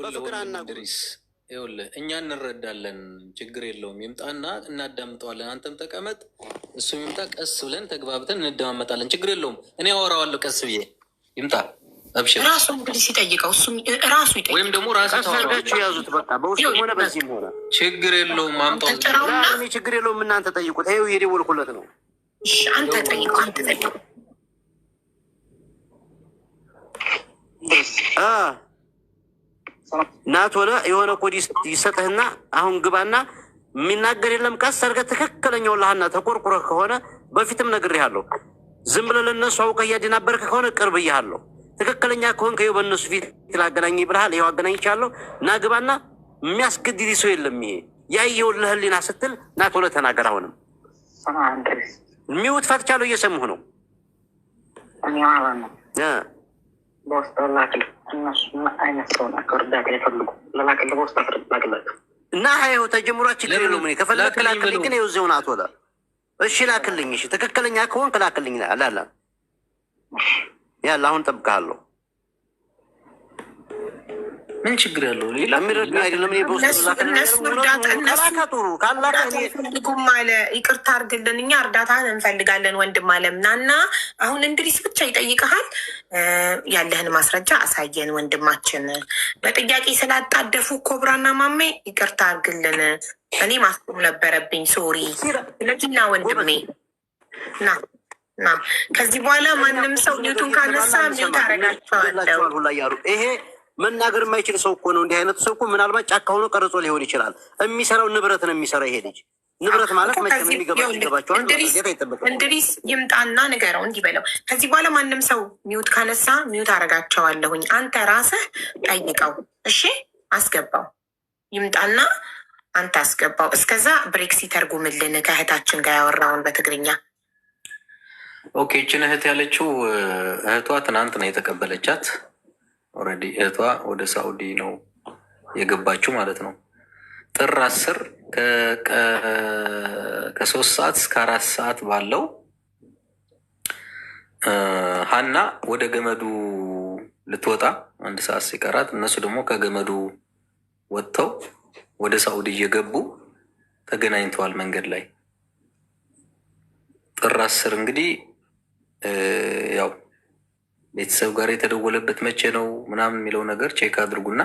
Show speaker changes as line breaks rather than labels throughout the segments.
በፍቅር አናግሩት። ይኸውልህ እኛ እንረዳለን፣ ችግር የለውም። ይምጣና እናዳምጠዋለን። አንተም ተቀመጥ፣ እሱም ይምጣ። ቀስ ብለን ተግባብተን እንደማመጣለን። ችግር የለውም። እኔ አወራዋለሁ ቀስ ብዬ። ይምጣ አብሽር።
ራሱ እንግዲህ ሲጠይቀው እሱም ራሱ ይጠይቀው፣
ወይም ደግሞ ራሱ
ታወራላችሁ። ያዙት በቃ በውስጥም ሆነ በዚህም ሆነ
ችግር የለውም። አምጣው።
ችግር የለውም። እናንተ ጠይቁት። ይኸው የደወልኩለት ነው።
አንተ ጠይቀው፣ አንተ ጠይቀው።
ናት ሆነ የሆነ ኮድ ይሰጥህና አሁን ግባና የሚናገር የለም። ቀስ አድርገህ ትክክለኛው ላህና ተቆርቁረህ ከሆነ በፊትም ነግሬሃለሁ። ዝም ብለህ ለእነሱ አውቀህ እያደናበርክ ከሆነ ቅርብ እያለሁ ትክክለኛ ከሆንክ ይኸው በእነሱ ፊት ላገናኝ ብልሃል። ይኸው አገናኝቻለሁ። ና ግባና የሚያስገድድ ሰው የለም። ይሄ ያየውን ለህሊና ስትል ናት ሆነ ተናገር። አሁንም የሚውት ፈትቻለሁ። እየሰሙህ ነው።
በውስጥ ላክልህ። እነሱ አይነት ሰው ናቸው። እርዳታ ይፈልጉ ለላክልህ በውስጥ ላክላቸው
እና ይኸው ተጀምሯ። ችግር የለውም። እኔ ከፈለክ ላክልኝ፣ ግን ይኸው እዚያው ናት ወላ። እሺ ላክልኝ። እሺ ትክክለኛ ከሆንክ ላክልኝ። አላላ ያለ አሁን ጠብቃለሁ።
ምን ችግር ያለው? ሌላ
የሚረዱ አይደለም።
እነሱ እርዳታ ይፈልጉም አለ። ይቅርታ አድርግልን፣ እኛ እርዳታ እንፈልጋለን ወንድም አለም ናና። አሁን እንድሪስ ብቻ ይጠይቀሃል። ያለህን ማስረጃ አሳየን ወንድማችን። በጥያቄ ስላጣደፉ ኮብራና ማሜ ይቅርታ አድርግልን። እኔ ማስቆም ነበረብኝ። ሶሪ። ስለዚህና ወንድሜ ና ከዚህ በኋላ ማንም ሰው ኒውቱን ካነሳ ሚውት አረጋቸዋለሁ።
ይሄ መናገር የማይችል ሰው እኮ ነው። እንዲህ አይነቱ ሰው እኮ ምናልባት ጫካ ሆኖ ቀርጾ ሊሆን ይችላል። የሚሰራው ንብረት ነው የሚሰራው። ይሄ ልጅ ንብረት ማለት መቼም የሚገባቸዋል።
እንድሪስ ይምጣና ንገረው፣ እንዲህ በለው። ከዚህ በኋላ ማንም ሰው ሚውት ካነሳ ሚውት አረጋቸዋለሁኝ። አንተ ራስህ ጠይቀው። እሺ አስገባው። ይምጣና አንተ አስገባው። እስከዛ ብሬክስ ይተርጉምልን ከእህታችን ጋር ያወራውን በትግርኛ።
ኦኬ። ይችን እህት ያለችው እህቷ ትናንት ነው የተቀበለቻት። ኦልሬዲ እህቷ ወደ ሳኡዲ ነው የገባችው ማለት ነው። ጥር 10 ከ3 ሰዓት እስከ 4 ሰዓት ባለው ሀና ወደ ገመዱ ልትወጣ 1 ሰዓት ሲቀራት እነሱ ደግሞ ከገመዱ ወጥተው ወደ ሳኡዲ እየገቡ ተገናኝተዋል መንገድ ላይ። ጥር 10 እንግዲህ ያው ቤተሰብ ጋር የተደወለበት መቼ ነው ምናምን የሚለው ነገር ቼክ አድርጉና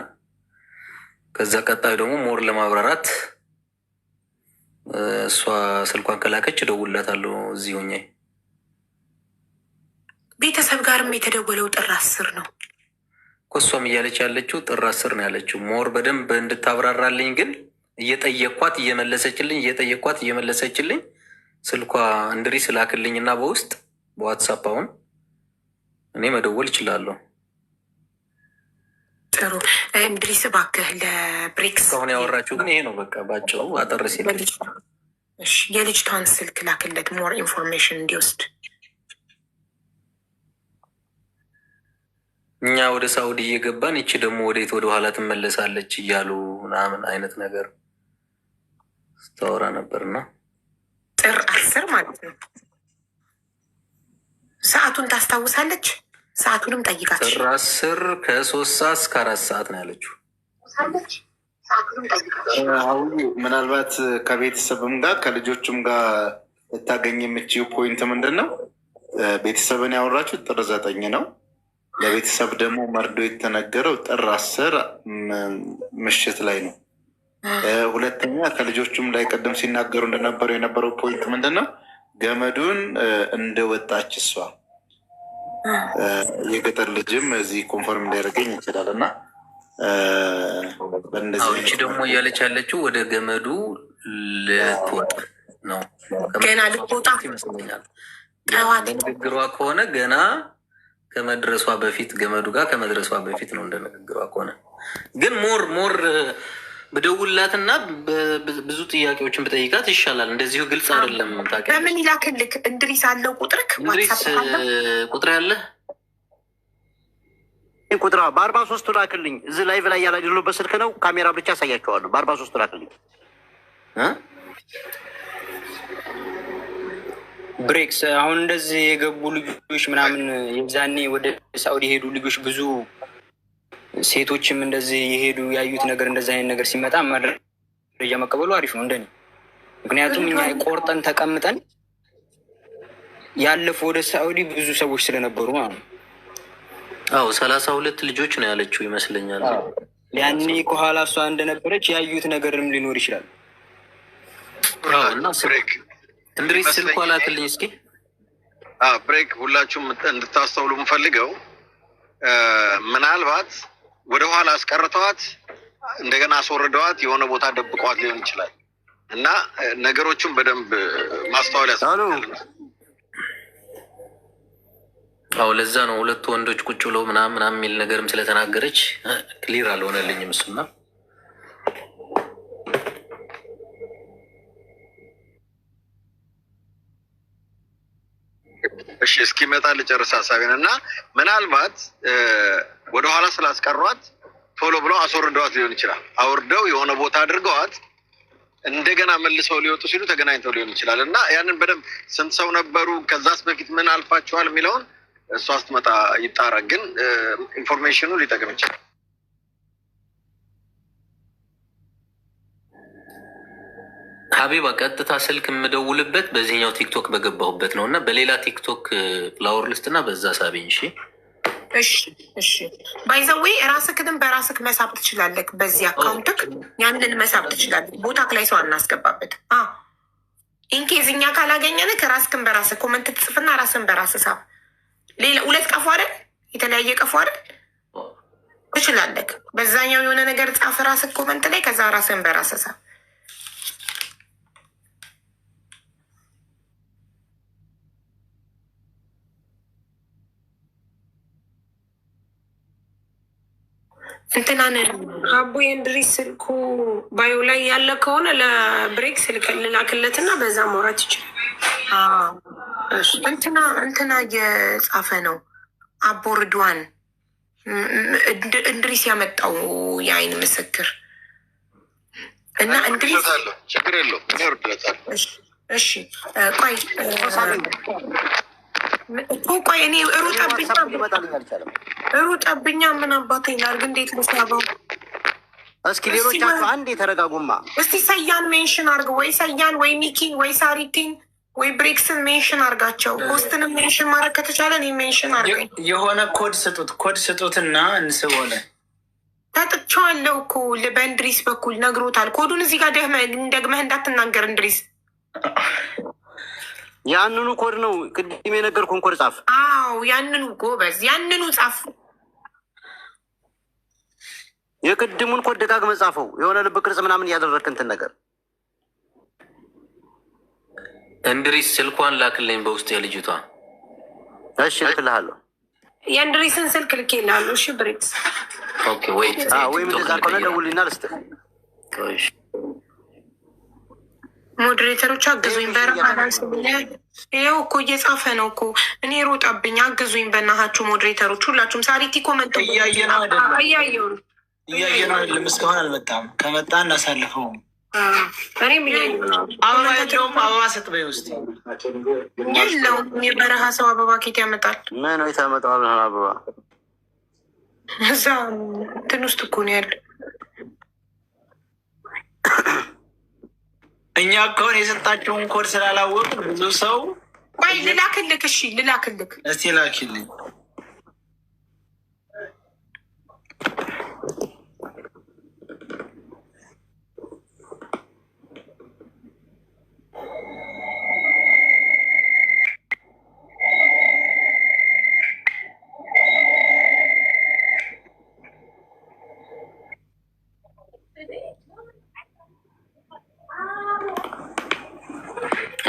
ከዛ ቀጣዩ ደግሞ ሞር ለማብራራት እሷ ስልኳን ከላከች እደውልላታለሁ። እዚህ ሆኜ
ቤተሰብ ጋርም የተደወለው ጥር 10 ነው
እኮ እሷም እያለች ያለችው ጥር 10 ነው ያለችው። ሞር በደንብ እንድታብራራልኝ ግን እየጠየኳት እየመለሰችልኝ ስልኳ እንድሪስ ላክልኝ እና በውስጥ በዋትሳፕ አሁን እኔ መደወል እችላለሁ።
ጥሩ እንድሪስ እባክህ ለብሬክስ
አሁን ያወራችሁ ግን ይሄ ነው። በቃ ባጭሩ አጠር ሲል
የልጅቷን ስልክ ላክለት ሞር ኢንፎርሜሽን እንዲወስድ።
እኛ ወደ ሳኡዲ እየገባን ይቺ ደግሞ ወዴት ወደ ኋላ ትመለሳለች እያሉ ምናምን አይነት ነገር ስታወራ ነበርና
ጥር 10 ማለት ነው። ሰዓቱን ታስታውሳለች? ሰዓቱንም ጠይቃች።
ጥር 10 ከ3 ሰዓት እስከ 4 ሰዓት ነው ያለችው።
አሁን ምናልባት ከቤተሰብም ጋር ከልጆቹም ጋር ልታገኝ የምችው ፖይንት ምንድን ነው? ቤተሰብን ያወራችሁ ጥር 9 ነው። ለቤተሰብ ደግሞ መርዶ የተነገረው ጥር 10 ምሽት ላይ ነው። ሁለተኛ ከልጆቹም ላይ ቀደም ሲናገሩ እንደነበረው የነበረው ፖይንት ምንድን ነው? ገመዱን እንደወጣች እሷ የገጠር ልጅም እዚህ ኮንፈርም ሊያደርገኝ ይችላል። እና
በእነዚህ ደግሞ እያለች ያለችው ወደ ገመዱ ልትወጣ ነው።
ገና ልትወጣ
ይመስለኛል። ንግግሯ ከሆነ ገና ከመድረሷ በፊት ገመዱ ጋር ከመድረሷ በፊት ነው። እንደ ንግግሯ ከሆነ ግን ሞር ብደውላትና ብዙ ጥያቄዎችን ብጠይቃት ይሻላል። እንደዚሁ ግልጽ አይደለም።
በምን ይላክልክ? እንድሪስ አለው ቁጥርክ?
እንድሪስ ቁጥር ያለ
ቁጥር በ43 ላክልኝ። እዚህ ላይቭ ላይ ያላደሉበት ስልክ ነው። ካሜራ ብቻ ያሳያቸዋለሁ። በ43 ላክልኝ።
ብሬክስ አሁን እንደዚህ የገቡ ልጆች ምናምን የዛኔ ወደ ሳኡዲ ሄዱ ልጆች ብዙ ሴቶችም እንደዚህ የሄዱ ያዩት ነገር እንደዚህ አይነት ነገር ሲመጣ መረጃ መቀበሉ አሪፍ ነው እንደኔ። ምክንያቱም እኛ ቆርጠን ተቀምጠን ያለፉ ወደ ሳኡዲ ብዙ ሰዎች ስለነበሩ ማለት ነው።
አዎ 32 ልጆች ነው ያለችው ይመስለኛል።
ያኔ ከኋላ እሷ እንደነበረች ያዩት ነገርም ሊኖር ይችላል።
እና እንድሪስ ስልኳ ላክልኝ እስኪ።
ብሬክ ሁላችሁም እንድታስተውሉ የምፈልገው ምናልባት ወደኋላ አስቀርተዋት እንደገና አስወርደዋት የሆነ ቦታ ደብቋት ሊሆን ይችላል እና ነገሮቹን በደንብ ማስተዋል ያስፈልጋል።
አዎ ለዛ ነው ሁለቱ ወንዶች ቁጭ ብለው ምናምን የሚል ነገርም ስለተናገረች ክሊር አልሆነልኝም እሱና
እሺ እስኪመጣ ልጨርስ ሀሳቤን እና ምናልባት ወደኋላ ስላስቀሯት ቶሎ ብለው አስወርደዋት ሊሆን ይችላል። አውርደው የሆነ ቦታ አድርገዋት እንደገና መልሰው ሊወጡ ሲሉ ተገናኝተው ሊሆን ይችላል እና ያንን በደንብ ስንት ሰው ነበሩ፣ ከዛስ በፊት ምን አልፋቸዋል የሚለውን እሷ ስትመጣ ይጣራ። ግን ኢንፎርሜሽኑ ሊጠቅም ይችላል።
ሀቢባ ቀጥታ ስልክ የምደውልበት በዚህኛው ቲክቶክ በገባሁበት ነው እና በሌላ ቲክቶክ ፍላወር ልስት እና በዛ ሳቢኝ። እሺ
እሺ ባይዘዌ ራስክንም በራስክ መሳብ ትችላለህ። በዚህ አካውንትክ ያንን መሳብ ትችላለህ። ቦታክ ላይ ሰው አናስገባበት። ኢንኬዝ እኛ ካላገኘን ከራስክን በራስህ ኮመንት ትጽፍና ራስን በራስህ ሳብ። ሌላ ሁለት ቀፎ አይደል የተለያየ ቀፎ አይደል ትችላለህ። በዛኛው የሆነ ነገር ጻፍ ራስክ ኮመንት ላይ፣ ከዛ ራስን በራስህ ሳብ። እንትናን አቡ የእንድሪስ ስልኩ ባዮ ላይ ያለ ከሆነ ለብሬክ ስልክ ልላክለትና በዛ ማውራት ይችላል። እንትና እየጻፈ ነው አቦ ርድዋን እንድሪስ ያመጣው የአይን ምስክር እና እንድሪስ
ችግር የለው።
እሺ ቆይ እኔ ሩጠብኛ ምን አባቴ ላድርግ? እንዴት ልሳበው?
እስኪ ሌሎቻችሁ አንድ የተረጋጉማ።
እስቲ ሰያን ሜንሽን አርግ፣ ወይ ሰያን ወይ ሚኪን ወይ ሳሪቲን ወይ ብሬክስን ሜንሽን አርጋቸው። ፖስትንም ሜንሽን ማድረግ ከተቻለ እኔ ሜንሽን አርገኝ።
የሆነ ኮድ ስጡትና እንስቦለ
ታጥቻዋለሁ እኮ በእንድሪስ በኩል ነግሮታል። ኮዱን እዚህ ጋር ደግመህ እንዳትናገር እንድሪስ።
ያንኑ ኮድ ነው ቅድም የነገርኩን ኮድ ጻፍ።
አዎ ያንኑ ጎበዝ፣ ያንኑ ጻፍ።
የቅድሙን ኮድ ደጋግመህ ጻፈው። የሆነ ልብ ቅርጽ ምናምን እያደረግክ እንትን ነገር።
እንድሪስ ስልኳን ላክልኝ በውስጥ የልጅቷ።
እሺ እልክልሃለሁ።
የእንድሪስን ስልክ ልኬልሃለሁ። እሺ ብሬክስ።
ኦኬ ወይም
እንደዛ ከሆነ ደውልና ልስጥህ።
ሞዴሬተሮች አግዙኝ በረሃላን ይኸው እኮ እየጻፈ ነው እኮ። እኔ ሮጠብኝ፣ አግዙኝ በናሃችሁ ሞዴሬተሮች ሁላችሁም። ሳሪቲ ኮመንት
እያየነው አይደለም፣ እስካሁን አልመጣም። ከመጣ እናሳልፈው።
እኔም እያየሁ ነው።
አበባ የለውም። አበባ ስጥ በይ ውስጥ
የለውም። የበረሃ ሰው አበባ ኬት ያመጣል?
ምን የታመጣው አበባ?
እዛ እንትን ውስጥ እኮ ነው ያለ።
እኛ ከሆነ የሰጣቸውን ኮድ ስላላወቅ ብዙ ሰው
ቆይ ልላክልክ። እሺ ልላክልክ።
እስቲ ላኪልኝ።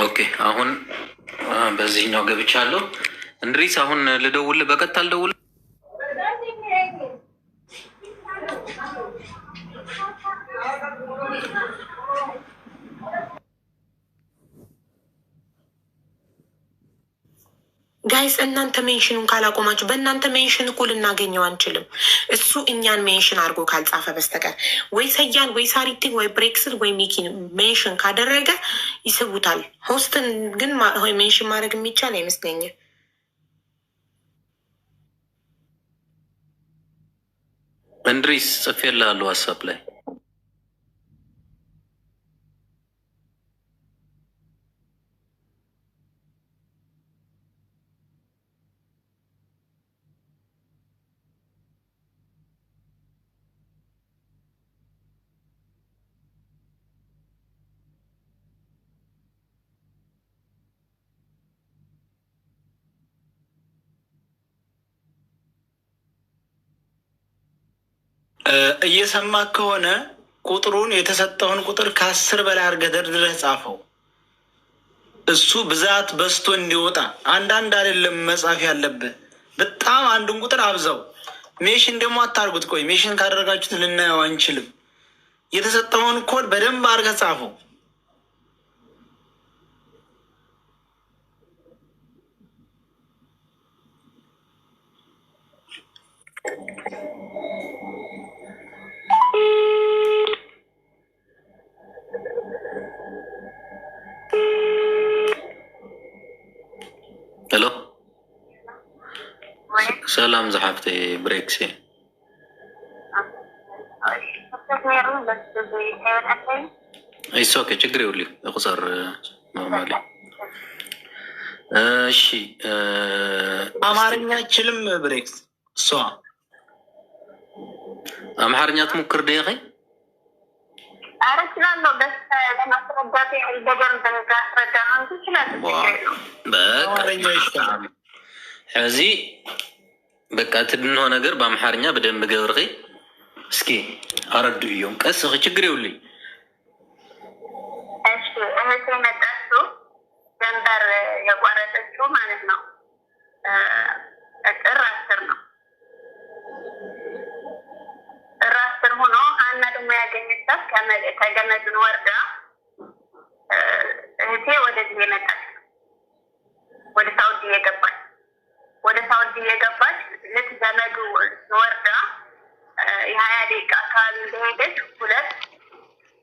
ኦኬ አሁን በዚህኛው ገብቻለሁ። እንድሪስ አሁን ልደውል፣ በቀጥታ ልደውል።
ጋይስ እናንተ ሜንሽኑን ካላቆማችሁ በእናንተ ሜንሽን እኮ ልናገኘው አንችልም። እሱ እኛን ሜንሽን አድርጎ ካልጻፈ በስተቀር ወይ ሰያን ወይ ሳሪቲን ወይ ብሬክስን ወይ ሚኪን ሜንሽን ካደረገ ይስቡታል። ሆስትን ግን ሜንሽን ማድረግ የሚቻል አይመስለኝም።
እንድሪስ ጽፌልሃለሁ ዋትስአፕ ላይ
እየሰማ ከሆነ ቁጥሩን የተሰጠውን ቁጥር ከ10 በላይ አድርገህ ደርድረህ ጻፈው። እሱ ብዛት በስቶ እንዲወጣ አንዳንድ አይደለም መጻፍ ያለብህ፣ በጣም አንዱን ቁጥር አብዛው። ሜሽን ደግሞ አታርጉት። ቆይ ሜሽን ካደረጋችሁት ልናየው አንችልም። የተሰጠውን ኮድ በደንብ አድርገህ ጻፈው።
ሄሎ ሰላም ዘሓፍቴ ብሬክሲ ኦኬ ችግር ይውል ቁፅር ኖርማሊ እሺ
አማርኛ አይችልም ብሬክስ እሷ
አማርኛ ትሞክር ደኸኝ
አረችላለሁ በስ ለማስረዳት በደንብ እንዳስረዳ ነው ይችላል
በአማርኛ ይሻላል እዚህ በቃ ትድነው ነገር በአማርኛ በደንብ ገብርኺ እስኪ አረዱ ይሁን ቀስ ችግር ይውልኝ
እሺ እህቴ መጣችሁ ደንበር የቋረጠችው ማለት ነው ጥር 10 ነው ጥር 10 ሆኖ ሀና ደግሞ ያገኘቻት ከገመዱን ወርዳ እህቴ ወደዚህ የመጣች ወደ ሳውዲ የገባች ልክ ገመዱ ወርዳ የ20 ደቂቃ አካባቢ እንደሄደች 2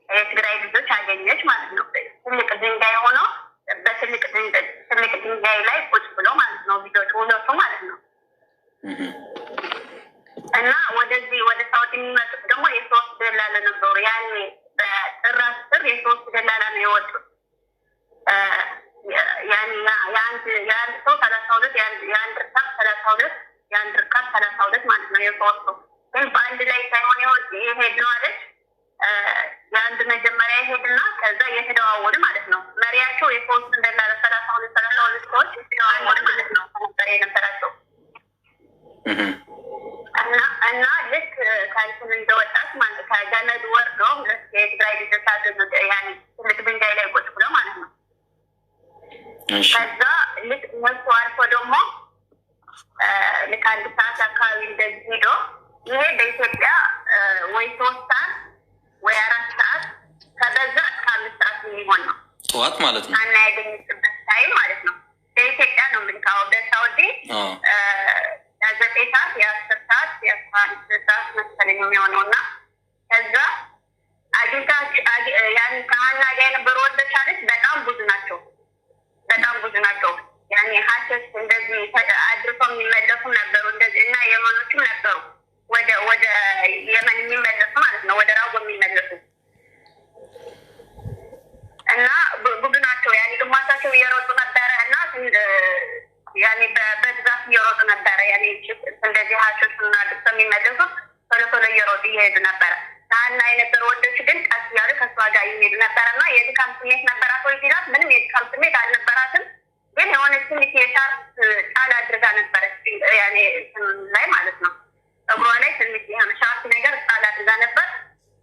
የትግራይ ልጆች አገኘች ማለት ነው። ትልቅ ድንጋይ ሆኖ በትልቅ ድንጋይ ላይ ቁጭ ብሎ ማለት ነው ልጆች ሁለቱ ማለት ነው። እና ወደዚህ ወደ ሳውዲ የሚመጡት ደግሞ የ3 ደላላ ነበሩ። ያኔ በጥር 10 የ3 ደላላ ነው የወጡት። ያኔ የአንድ ሰው 32 የአንድ ርካብ 32 የአንድ ርካብ 32 ማለት ነው የሶስቱ ግን በአንድ ላይ ሳይሆን የሄድ ነው አለች። የአንድ መጀመሪያ ይሄድና ከዛ እየተደዋወሉ ማለት ነው። መሪያቸው የሶስት ደላላ 32 ሰዎች የተደዋወሉ ማለት ነው ነበር የነበራቸው። እና ልክ ከእንትን እንደወጣት ማለት ከገመድ ወርዶ 2 የትግራይ ልጆች አገኙት። ያኔ ትልቅ ድንጋይ ላይ ቁጭ ብሎ ማለት ነው። ከዛ ልክ እነሱ አልፎ ደግሞ ልክ 1 ሰዓት አካባቢ እንደዚህ ሄዶ ይሄ በኢትዮጵያ ወይ 3 ሰዓት ወይ 4 ሰዓት ከበዛ እስከ 5 ሰዓት የሚሆን ነው
ጠዋት ማለት ነው።
ሀና ያገኘችበት ታይም ማለት ነው። በኢትዮጵያ ነው የምልካው። በሳውዲ 9 ሰዓት የ10 ሰዓት የ11 ሰዓት መሰለኝ የሚሆነው እና ከዛ አግኝታች ያን ከሀና ጋር የነበሩ ወንዶች አለች በጣም ብዙ ናቸው። ያኔ ሀሰስ እንደዚህ አድርሰው የሚመለሱም ነበሩ እንደዚህ እና የመኖችም ነበሩ ወደ የመን የሚመለሱ ማለት ነው ወደ ራጎ የሚመለሱ እና ብዙ ናቸው። ያኔ ግማሻቸው እየሮጡ ነበረ እና ያኔ በብዛት እየሮጡ ነበረ። ያኔ እንደዚህ ሀሰስ እና አድርሰው የሚመለሱት ቶሎ እየሮጡ እየሄዱ ነበረ። ሀና የነበሩ ወንዶች ግን ቀስ እያሉ ከእሷ ጋር ይሄዱ ነበረ እና የድካም ስሜት ነበራት ወይ ሲላት ምንም የድካም ስሜት አልነበራትም። ግን የሆነ ትንሽ የሻርፕ ጫል አድርጋ ነበረች ያኔ ላይ ማለት ነው እግሯ ላይ ትንሽ የሆነ ሻርፕ ነገር ጫል አድርጋ ነበር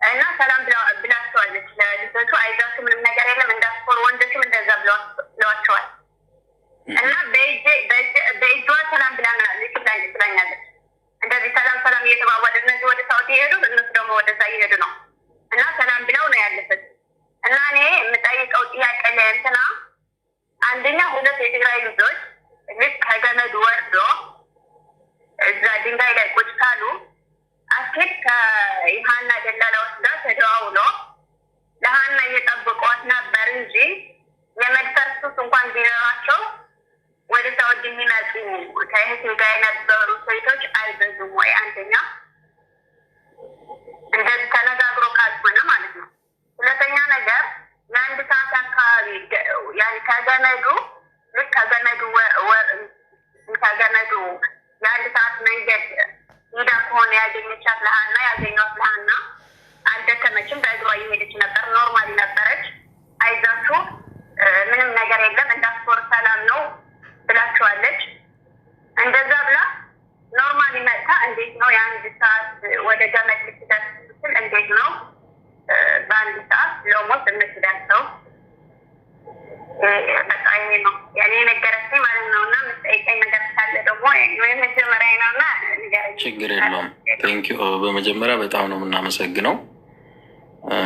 እና ሰላም ብላቸዋለች ለልጆቹ። አይዟችሁ ምንም ነገር የለም እንዳስኮር ወንዶችም እንደዛ ብለዋቸዋል። እና በእጇ ሰላም ብላኛለች። እንደዚህ ሰላም እየተባባሉ እነዚህ ወደ ሳውዲ ይሄዱ እነሱ ደግሞ ወደዛ እየሄዱ ነው እና ሰላም ብለው ነው ያለበት። እና እኔ የምጠይቀው ጥያቄ ለእንትና አንደኛ 2 የትግራይ ልጆች ልክ ከገመዱ ወርዶ እዛ ድንጋይ ላይ ቁጭ ካሉ አስኬት ከሀና ደላላዎች ጋር ተደዋውሎ ለሀና እየጠበቋት ነበር እንጂ የመድፈር ሱስ እንኳን ቢኖራቸው ወደ ሳውዲ የሚመጡ ከእህቴ ጋር የነበሩ ሴቶች አልበዙም ወይ? አንደኛ ያገኘኋት ለሀና አልደከመችም። በእግሯ እየሄደች ነበር። ኖርማሊ ነበረች። አይዛችሁ ምንም ነገር የለም እንዳስፖር ሰላም ነው ብላችኋለች። እንደዛ ብላ ኖርማሊ መጥታ እንዴት ነው የአንድ ሰዓት ወደ ገመድ ልትደርስ ስትል እንዴት ነው በአንድ ሰዓት ለሞት የምትደርሰው? በቃ ይሄ ነው ያኔ ነገረችኝ ማለት ነው። እና የምትጠይቀኝ ነገር ካለ ደግሞ መጀመሪያ ነው እና
ችግር የለውም። ቴንኪዩ። በመጀመሪያ በጣም ነው የምናመሰግነው።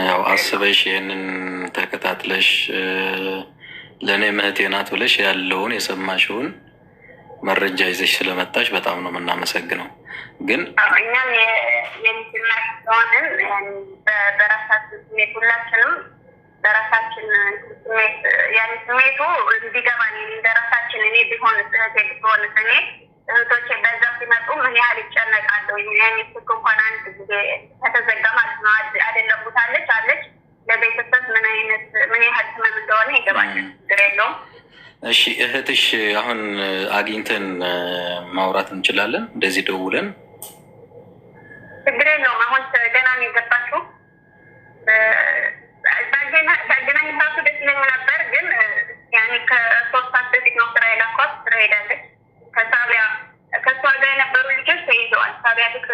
ያው አስበሽ ይህንን ተከታትለሽ ለእኔ ምህቴ ናት ብለሽ ያለውን የሰማሽውን መረጃ ይዘሽ ስለመጣሽ በጣም ነው የምናመሰግነው። ግን
እኛም የሚስማሽ ሲሆንን በራሳችን ስሜት ሁላችንም በራሳችን ስሜት ያን ስሜቱ እንዲገባን እንደራሳችን እኔ ቢሆን እህቴ ቢሆን እኔ እህቶቼ በዛ ሲመጡ ምን ያህል ይጨነቃለሁ። ስልክ እንኳን አንድ ጊዜ ከተዘጋ ማለት ነው አይደለም ቦታለች አለች ለቤተሰብ ምን ያህል ህመም እንደሆነ ይገባል። ችግር የለውም።
እሺ እህትሽ አሁን አግኝተን ማውራት እንችላለን? እንደዚህ ደውለን?
ችግር የለውም። አሁን ገና ነው የገባችው። ባገናኝባችሁ ደስ ይለኝ ነበር፣ ግን ያኔ ከ3 ሰዓት በፊት ነው ስራ የላኳት። ስራ ሄዳለች። ከሳቢያ ከእሷ ጋር የነበሩ ልጆች ተይዘዋል። ሳቢያ ልክ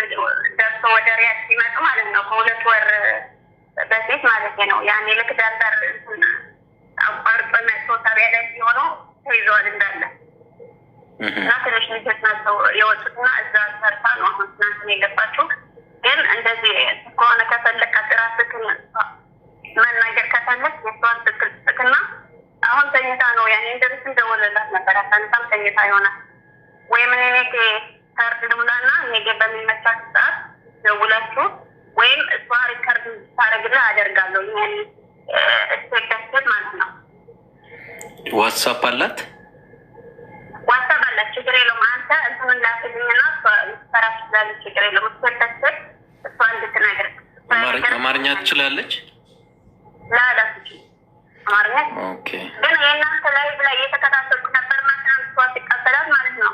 ደርሰው ወደ ሪያድ ሲመጡ ማለት ነው ከ2 ወር በፊት ማለት ነው ያኔ ልክ ዳርዳር አቋርጦ መጥቶ ሳቢያ ላይ ሲሆኑ ተይዘዋል እንዳለ እና ትንሽ ልጆች ናቸው የወጡትና እዛ ሰርታ ነው አሁን ትናንት የገባችው። ግን እንደዚህ ከሆነ ከፈለግ ራስህን መናገር ከፈለግ የሷን ትክክል ስጥክና አሁን ተኝታ ነው ያኔ እንደርስ እንደወለላት ነበር። አሳንታም ተኝታ ይሆናል ወይም ኔጌ ካርድ ልሙላና ኔጌ በሚመቻት ሰዓት ደውላችሁ ወይም እሷ ሪከርድ ታደርግልህ አደርጋለሁ። ያኔ እስከደስል ማለት ነው።
ዋትሳፕ አላት?
ዋትሳፕ አላት። ችግር የለውም። አንተ እንትምን ላክልኝና ሰራች ላለ ችግር የለውም። እስከደስል እሷ እንድትነግር።
አማርኛ ትችላለች?
ላላች አማርኛ
ኦኬ። ግን
የእናንተ ላይ ብላይ እየተከታተልኩ ነበር ማለት ነው። እሷ ሲቀበላት ማለት ነው።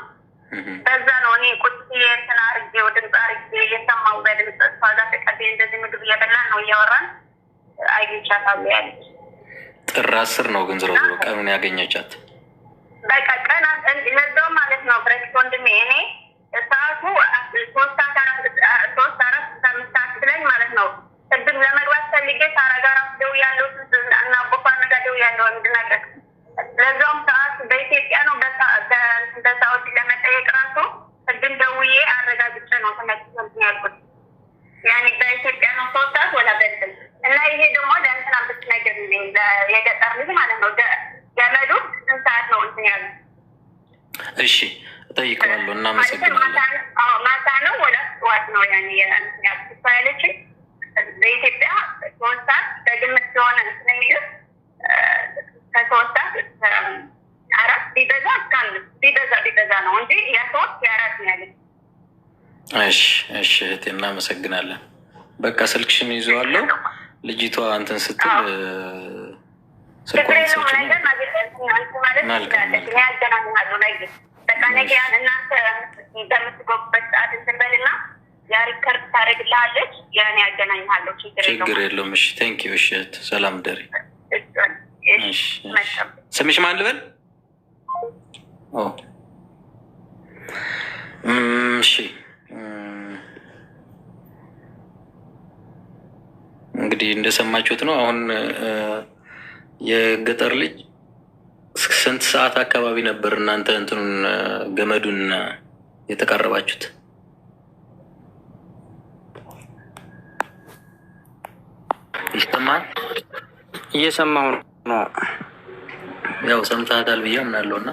በዛ ነው እኔ ቁጭ እንትን አርጌው ድምፅ አርጌ እየሰማሁ በድምፅ እሷ ጋር ተቀቤ እንደዚህ ምግብ እየበላን ነው እያወራን አግኝቻታለሁ ያለች።
ጥር 10 ነው ግን ዝሮ ዝሮ ቀኑን ያገኘቻት
በቃ ቀን ለዛው ማለት ነው። ብሬክስ ወንድሜ እኔ ሰዓቱ 3:4 ሰዓት ብለኝ ማለት ነው። ቅድም ለመግባት ፈልጌ ሳራ ጋር ደው ያለው እና ቦፋና ጋር ደው ያለው እንድናገር ለዛውም ሰዓት በኢትዮጵያ ነው። በሳውዲ ለመጠየቅ ራሱ ቅድም ደውዬ አረጋግጬ ነው ተመልሰን ያልኩት። ያኔ በኢትዮጵያ ነው 3 ሰዓት ወላ በልል እና ይሄ ደግሞ ለእንትና ብትነግር የገጠር ልጅ ማለት ነው። ገመዱ ስንት ሰዓት ነው እንትን ያሉ?
እሺ እጠይቀዋለሁ። እናመሰግናለን።
ማታ ነው ወላ ጠዋት ነው? ያኔ ያለችኝ በኢትዮጵያ 3 ሰዓት በግምት ሲሆን ስለሚል ከ3 ሰዓት እስከ 4 ቢበዛ እስከ 5 ቢበዛ ነው እንጂ የ3 የ4 ነው ያለች።
እሺ እህቴ እናመሰግናለን። በቃ ስልክሽን ይዘዋለሁ። ልጅቷ አንተን ስትል ስልኳን ሰጭ ችግር የለውም። እሺ ቴንኪው። እሺ ሰላም ደሪ። ስምሽ ማን ልበል? እሺ እንግዲህ እንደሰማችሁት ነው። አሁን የገጠር ልጅ ስንት ሰዓት አካባቢ ነበር እናንተ እንትኑን ገመዱን የተቃረባችሁት? ይሰማል?
እየሰማሁ ነው።
ያው ሰምተሃታል ብዬ አምናለሁ። እና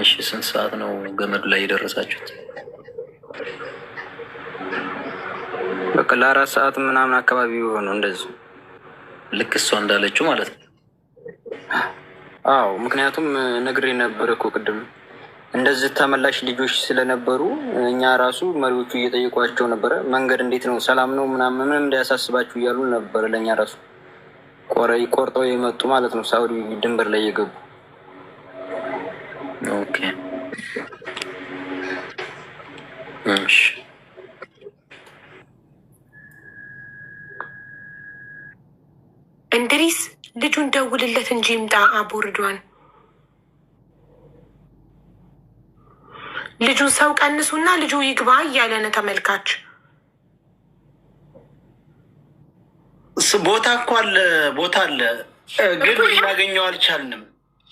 እሺ ስንት ሰዓት ነው ገመዱ ላይ የደረሳችሁት?
በቃ ለ4 ሰዓት ምናምን አካባቢ ሆኖ እንደዚህ
ልክ እሷ እንዳለችው ማለት ነው።
አዎ ምክንያቱም ነግሬ ነበር እኮ ቅድም እንደዚህ ተመላሽ ልጆች ስለነበሩ እኛ ራሱ መሪዎቹ እየጠየቋቸው ነበረ። መንገድ እንዴት ነው ሰላም ነው ምናምን እንዳያሳስባችሁ እያሉ ነበረ። ለእኛ ራሱ ቆርጠው የመጡ ማለት ነው ሳውዲ ድንበር ላይ የገቡ።
ኦኬ
እንድሪስ ልጁን ደውልለት እንጂ ይምጣ። አቦርዷን ልጁን ሰው ቀንሱና ልጁ ይግባ እያለ ነው ተመልካች።
ቦታ እኮ አለ፣ ቦታ አለ፣ ግን ልናገኘው አልቻልንም።